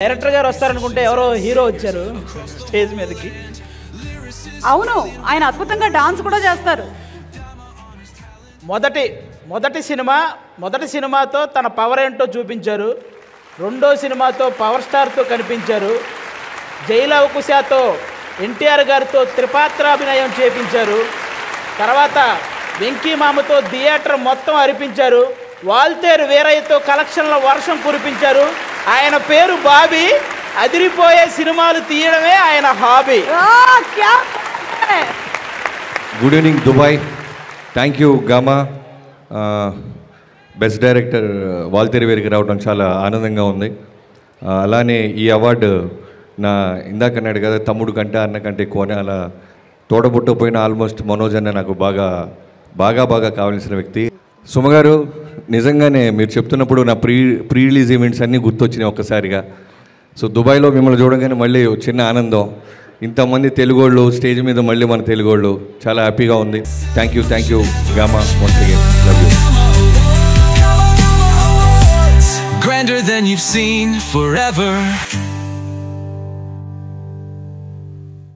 Director గారు వస్తారనుకుంటే ఎవరో hero వచ్చారు స్టేజ్ మీదకి. అవును, ఆయన అద్భుతంగా డాన్స్ కూడా చేస్తారు. మొదటి సినిమాతో తన పవర్ ఏంటో చూపించారు. రెండో సినిమాతో పవర్ స్టార్తో కనిపించారు. జైలవకుశతో ఎన్టీఆర్ గారితో త్రిపాత్రాభినయం చేపించారు. తర్వాత వెంకీ మామతో థియేటర్ మొత్తం అరిపించారు. వాల్తేరు వీరయ్యతో కలెక్షన్ల వర్షం కురిపించారు. ఆయన పేరు బాబీ. అదిరిపోయే సినిమాలు తీయడమే ఆయన hobby. Good evening Dubai. Thank you gamma. Best director Waltair వీరికి రావడం చాలా ఆనందంగా ఉంది. అలానే ఈ అవార్డు నా ఇందాక అన్నాడు కదా, తమ్ముడు కంటే అన్న కంటే ఎక్కువ అని. అలా తోడబుట్టపోయిన ఆల్మోస్ట్ మనోజ్ అన్న నాకు బాగా బాగా బాగా కావాల్సిన వ్యక్తి. సుమగారు, నిజంగానే మీరు చెప్తున్నప్పుడు నా ప్రీ రిలీజ్ ఈవెంట్స్ అన్నీ గుర్తొచ్చినాయి ఒక్కసారిగా. సో దుబాయ్లో మిమ్మల్ని చూడగానే మళ్ళీ చిన్న ఆనందం. ఇంతమంది తెలుగోళ్ళు స్టేజ్ మీద మళ్ళీ మన తెలుగోళ్ళు, చాలా హ్యాపీగా ఉంది. Thank you gamma. Once again love you. Grander than you've seen forever.